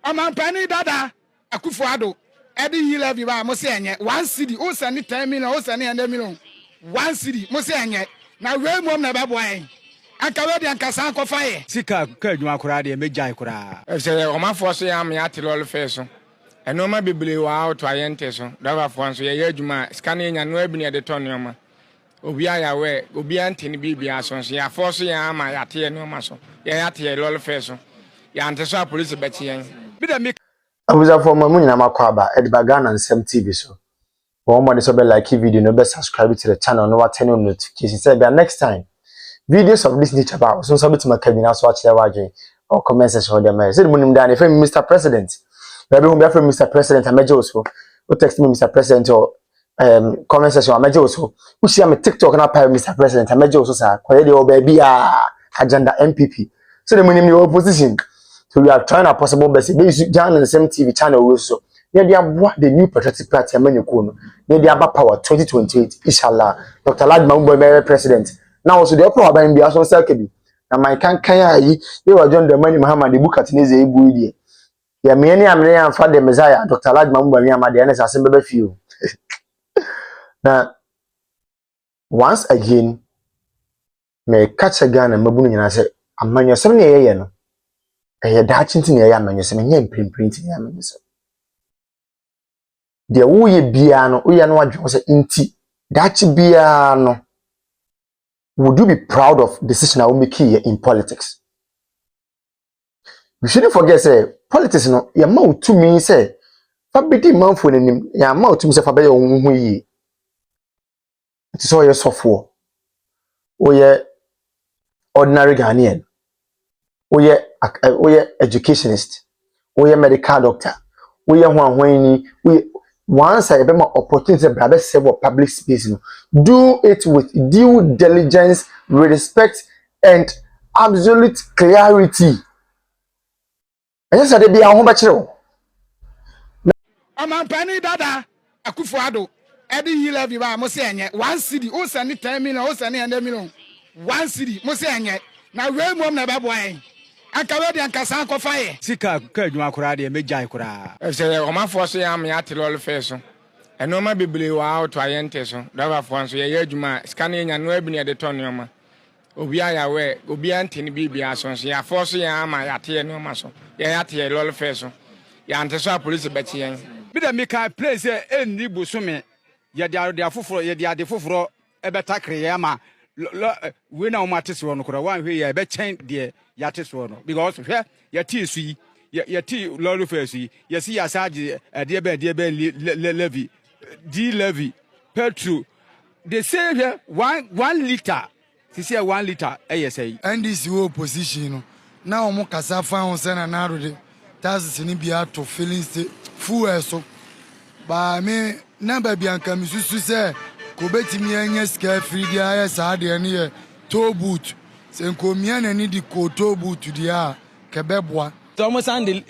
Amampani dada Akufo Addo Eddie levy ba mo se enye 1 cedi o se ni 10 million o se ni 100 million 1 cedi mo se enye na we mom na bebo en anka we de anka san ko faye sika ka adwuma kora de mejai kora se o ma fo so ya me atelol fe so eno ma bebele wa auto ayente so dava fo so ye adwuma sika na nya no abi ne de ton no ma obi aya we obi ante ni bibia so so ya fo so ya ama ya te no ma so ya te lol fe so ya ante so police beti yen bi da mi abuza for mamu nyina makwaba ediba Ghana nsem TV so one more so be like video no be subscribe to the channel no what turn on notification say be next time videos of this nature about so bit makabina so achire wage or comment section dem say munim dan if Mr. President be home be from Mr. President ameje oso o text me Mr. President or comment section ameje oso who see am TikTok na pa Mr. President ameje oso sa koye de o be bia agenda NPP so the munim the opposition. So we are trying our possible best. We use Ghana and the same TV channel also. They are what the new patriotic party Amenyokuno. They are power 2028. Inshallah. Dr. Ladma Umbo president. Now also the upper by Mbia so Selkebi. Na my kan kaya yi were John the money Muhammad the book at Neze Ibu. Ya many am for the Messiah. Dr. Ladma Umbo Yama the NS Assembly few. Now once again may catch a gun and Mabuni and I say, I'm man your 7 a.m. Eh daachinti na ya manyo se menye mprimprint ya manyo se de wo ye bia no wo ye no wadwo se inti daachi bia no would you be proud of decision I will make here in politics? We shouldn't forget say politics no ya ma utumi say fa bedi manfo nanim ya ma utumi say fa be ye ohunhu yi it is all your software o ye ordinary Ghanaian we educationist, we medical doctor, we once I have more opportunity to serve public space. Do it with due diligence, respect, and absolute clarity. And yes, I be a home bachelor. Amampani dada Akufo Addo Eddie levy ba mo se enye 1 cedi o se ni 10 million o se ni 100 million 1 cedi mo se enye na we mom na bebo en anka we de anka san ko faye sika ka adwuma kora de mejai kora se o ma fo so ya me atelol fe so eno ma bebele wa auto ayente so dava fo so ye adwuma sika na nya no abi ne de ton no ma obi aya we obi ante ni bibia so so ya fo so ya ama ya te no ma so ya te lol fe so ya ante so police beti yen bi da mi ka place enni bosome ye de afoforo ye de ade foforo ebetakre ye ma we na o matese wono kora wan hwe ye be chen de ya teso no because hwe ya ti su yi ya ti lolu fe su yi ya si ya saje de be levy D levy petrol they say here 1 liter sisi 1 liter say NDC wo opposition no na o mo kasa fa ho se na narode taxes ni bia to filling state fuel so ba me na ba bia nka misusu se ko betimi anya ska free dia ya sa de ne ye toll booth se nkomia na ni di ko toll booth dia kebeboa so almost and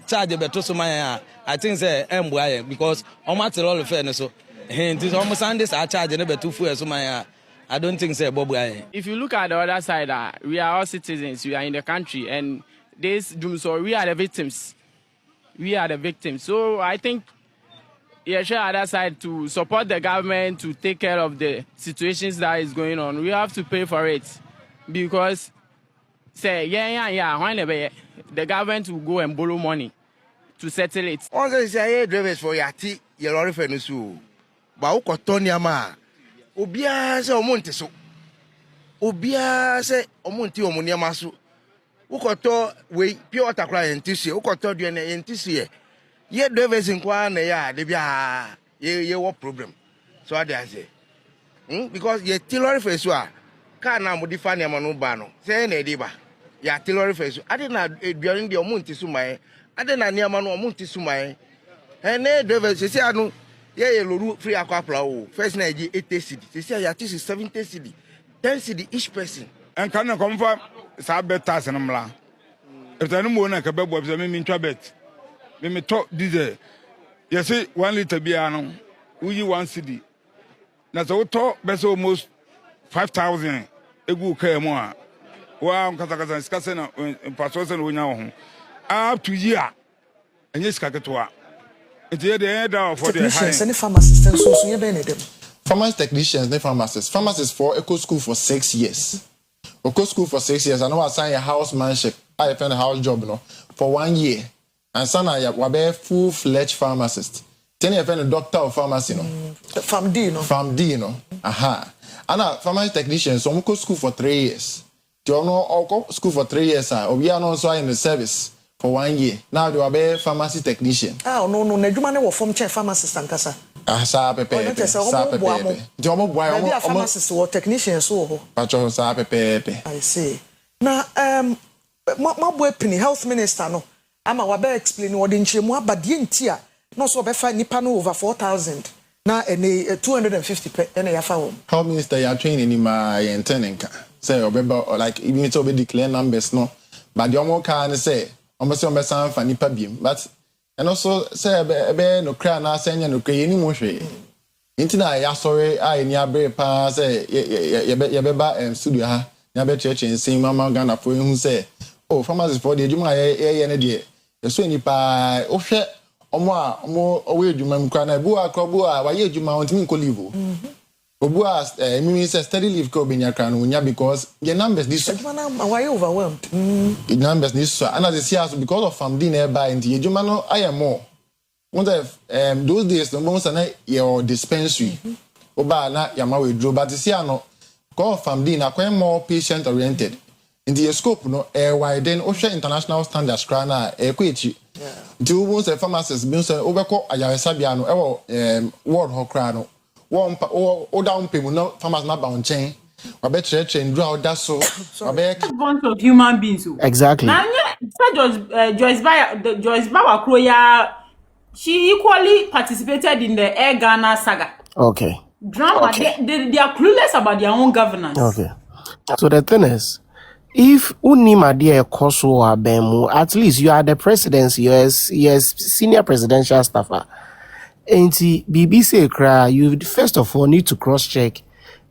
charge beto so man I think say emboa because almost all of fair so it almost and this charge ne beto fuel so man I don't think say bobo. If you look at the other side, we are all citizens, we are in the country, and this doom, so we are the victims. We are the victims. So I think you should other side to support the government to take care of the situations that is going on. We have to pay for it because say when the government will go and borrow money to settle it. Once say drivers for your tea, your lorry for no but Tonya Obia se omonte so. Obia se omonte omonia maso. Ukoto we pure water cry ntisi, ukoto duane ntisi. Ye drivers nkwa na ya de bia ye what problem. So what they say. Because ye tilori face wa car na modify na no ba no. Say na ediba. Ya tilori face. Ade na duane de omonte so mai. Ade na niama no omonte so mai. Ene drivers say anu ye loru free aquapla o first na 80 cedi they say ya 70 cedi 10 cedi each person en kan na komfa sa beta senmla etanu mo na ka bebo be me ntwa bet me to diesel you say 1 liter bia no uyi 1 cedi na so to be so almost 5,000 egu ka mu a wa nkasa skase na paso se no nya ho up to year enye sika ketewa enti ye de da for the high technicians any pharmacists so ye be ne dem pharmacy technicians ne pharmacists for eco school for 6 years eco school for 6 years I know assign a housemanship I find a house job no for 1 year and sana ya wabe full-fledged pharmacist then you find a doctor of pharmacy no from D no aha and a pharmacy technician so go school for 3 years you know go school for 3 years we are also in the service for 1 year now they wabe pharmacy technician no na adwuma ne wo form chair pharmacist ankasa sa pepe di omo boy omo pharmacist or technician so ho pacho sa pepe I see na my boy Penny health minister no ama wa be explain what the nchemu abadie ntia no so be fa nipa no over 4,000 na ene 250 pe ene ya fa wo health minister ya training ni ma ye ntenenka say obeba like even to be declare numbers no but the omo kan say omo say omo san fa nipa biem but and also say ebe no kra na senya no kra ni mo hwe intina ya sorry a ni abre pa say ye beba studio ha ya be church nsin mama Ghanafuor hu say oh pharmacist for the adwuma ye ne de so ni pa o hwe omo owe adwuma mkra na bu akrobu a wa ye adwuma ontimi ko leave obu a me say steady leave ko benya kra no nya because the numbers this why you overwhelmed the numbers this so and as you see also because of family nearby in the adwuma no I am more one of those days no mo say na your dispensary oba na yama we draw but see no because of family na quite more patient oriented in the scope no widen osha international standards kra na ekwechi do won say pharmacists bin say obeko ayaresabia no world ho kra no won o down payment no pharmacy na ba on chain wabe tre ndru a oda so wabe bunch of human beings exactly na Joyce Bawa Kroya she equally participated in the Air Ghana saga okay drama they are clueless about their own governance okay so the thing is if unima dear koso abemu at least you are the presidency yes senior presidential staffer and BBC cry you first of all need to cross check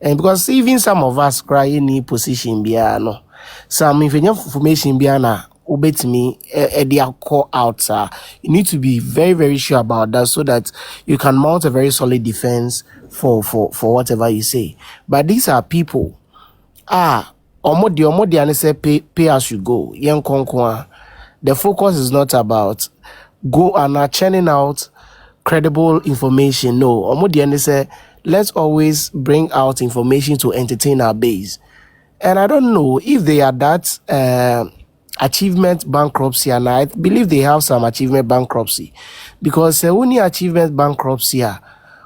and because even some of us cry any position biano some information biana ubetimi their call out you need to be very very sure about that so that you can mount a very solid defense for whatever you say but these are people Omodi and say pay as you go. The focus is not about go and churning out credible information. No, Omodi and say let's always bring out information to entertain our base. And I don't know if they are that achievement bankruptcy, and I believe they have some achievement bankruptcy because only achievement bankruptcy.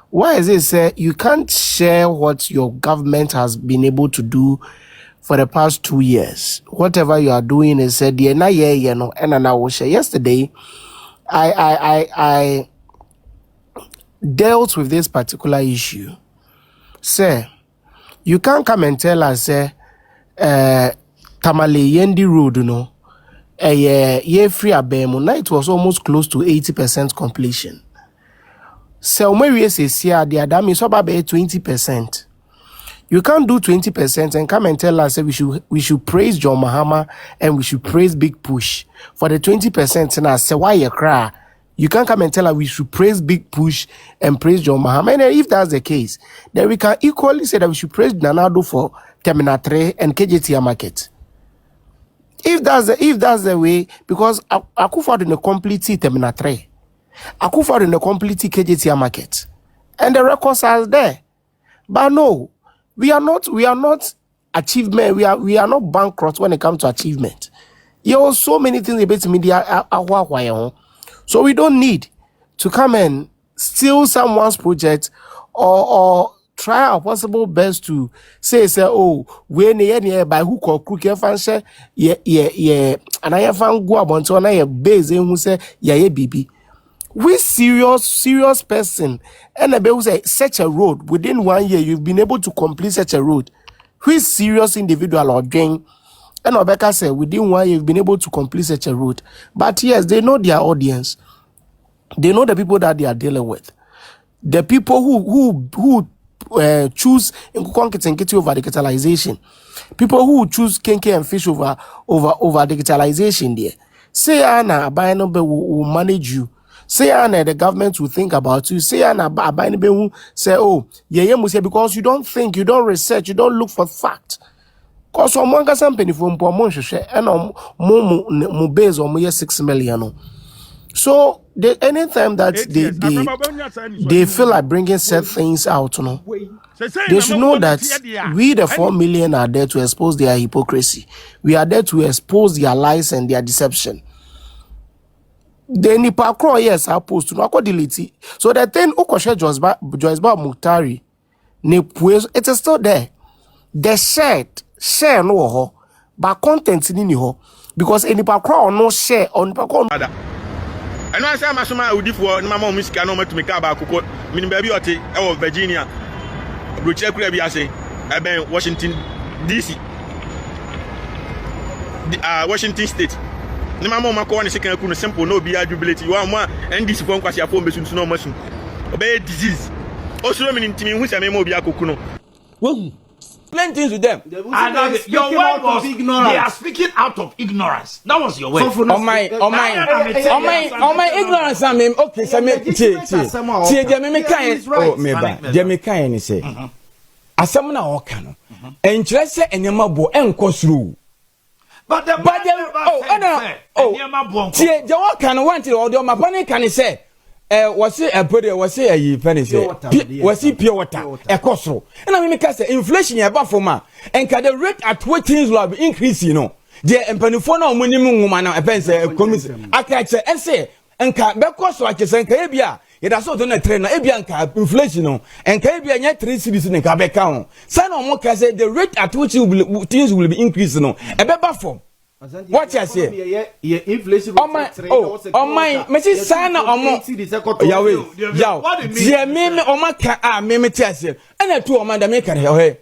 Why is it say you can't share what your government has been able to do for the past 2 years? Whatever you are doing is said, yesterday, I dealt with this particular issue. Say, you can't come and tell us, Tamale Yendi Road, free abemo. Now it was almost close to 80% completion. So when we say, the Adam is about 20%. You can't do 20% and come and tell us that we should praise John Mahama and we should praise Big Push for the 20%. And I say, why you cry? You can't come and tell us we should praise Big Push and praise John Mahama. And if that's the case, then we can equally say that we should praise Nanado for Terminal 3 and KJT Market. If that's the way, because Ghanafuor in the complete Terminal 3, Ghanafuor in the complete KJT Market, and the records are there. But no. We are not achievement. We are not bankrupt when it comes to achievement. There are so many things about media. So we don't need to come and steal someone's project or try our possible best to say oh we near by hook or crook fancy and I have go about on a base who say BB. We serious person and about say such a road within 1 year you've been able to complete such a road. Who is serious individual or gang? And Obeka said within 1 year you've been able to complete such a road. But yes, they know their audience. They know the people that they are dealing with. The people who choose Nkukwankiti over digitalization. People who choose Kenke and Fish over digitalization there. Say Anna Bayanobe will manage you Say and the government will think about you. Say and say, oh, yeah, because you don't think, you don't research, you don't look for facts. Because someone got something from Pomonshire and mo base on 6 million. So anytime that they feel like bringing set things out, they should know that we, the 4 million, are there to expose their hypocrisy. We are there to expose their lies and their deception. The nipa crow, yes, are supposed to not delete. So the thing Okoshe Joyce Muktari, it is still there. The share no ho, but content in ho because any nipa crow no share on nipa crow. And I say I'm a woody for my mom, Miss Canoma to make about cook, meaning baby or Virginia. Which I say, I've been Washington, D.C. Washington State. The mama call the second simple no be jubilate. You are more and this phone because your phone is no mushroom. Obey disease. Also, meaning to me, which I may be a cocoon. Well, plenty to them. Your word was ignorance. They are speaking out of ignorance. That was your word. On my ignorance, I mean, okay, so me Jamaican say, as someone I walk on, and just say, and your mabo and cosru. But the Jawa can want it, or my panic can say. Was it a body? Was it a penny? Was it pure water? A costro. And I mean, because inflation is above for ma. And can the rate at what things will increase, you know? The empanifono minimum woman, a pencil, commission. I can say, and say, and can back cost like a Sankabia. It has also done a trainer, Abianca, inflation, and Caribbean yet 3 cities in a Quebec count. Son or more can say the rate at which things will be increasing, a better form. What I say? Inflation. On my, Mrs. Sana, or more. Yahweh, dear Mimi, or my car, Mimi Tessie, and a 2 of Madame Maker.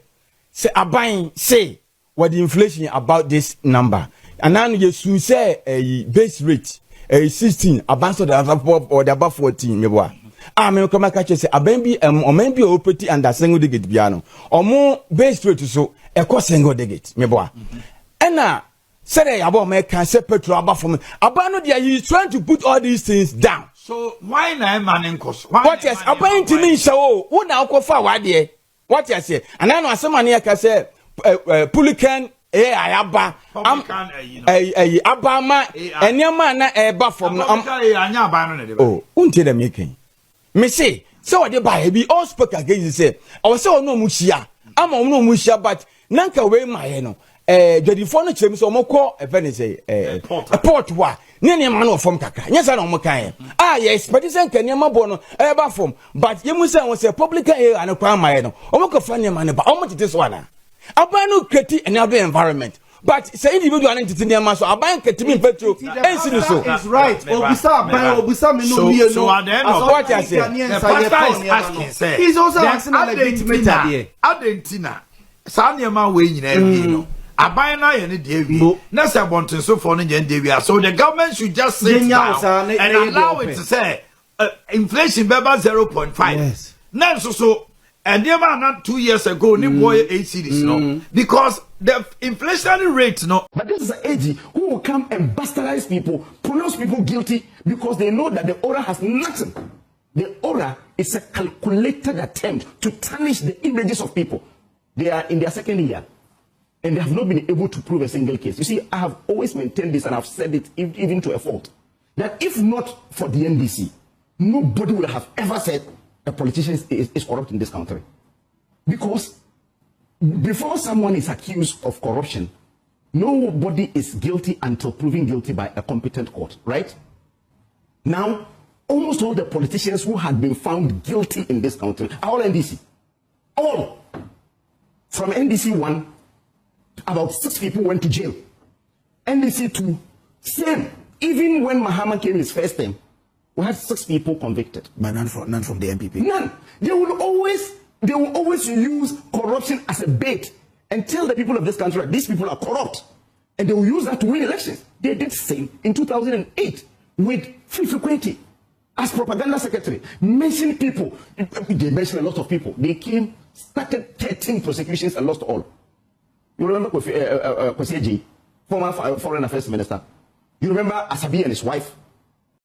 Say, I buying, say, what the inflation about this number. And now you soon say a base rate, a 16, advance of the above or the above 14. I may come catch say, a baby, or maybe a pretty and a single digit piano, or more base rate so a cost single digit, me boy. And now, say about my cancer petrol about for me. Abano dia he is trying to put all these things down. So why na man cost? What yes, about to me so who now go for what there? What you say? And I know somebody can say Pulican ayaba abama enyama na eba from oh until the making. Me say so what they buy be all spoke against say I was say no mushia. I'm no mushia but nanka we my no. The phone chim so moko a penny say a port wa near man of from Kaka. Yes, I don't mokai. Ah, yes, but it's a Kanyama bono ever from. But you must say was a public air and a crime mine. Omoko funny man, but how much this one? Abano creti and other environment. But say individual entity near Maso, Aban Ketimi Petro, and so is right. So at the end of what I say, the pastor is asking, he's also asking Argentina. Sanyama way in every. Abina and Davy, Nessa Bonton so for Davy. So the government should just sit down and allow it to say inflation beba 0.5. Yes. Now so and they were not 2 years ago, ni boy 8 cities, no, because the inflationary rate, no. But this is an AG who will come and bastardize people, pronounce people guilty because they know that the order has nothing. The order is a calculated attempt to tarnish the images of people. They are in their second year. And they have not been able to prove a single case. You see, I have always maintained this, and I've said it even to a fault, that if not for the NDC, nobody would have ever said a politician is corrupt in this country. Because before someone is accused of corruption, nobody is guilty until proven guilty by a competent court, right? Now, almost all the politicians who had been found guilty in this country are all NDC. All. From NDC 1, about 6 people went to jail. NDC 2, same. Even when Mahama came his first time, we had 6 people convicted. But none from the NPP. None. They will always use corruption as a bait and tell the people of this country that these people are corrupt. And they will use that to win elections. They did the same in 2008 with Fifi Kweti as propaganda secretary. Mentioned people. They mentioned a lot of people. They came, started 13 prosecutions and lost all. You remember Kwesi, former foreign affairs minister? You remember Asabi and his wife?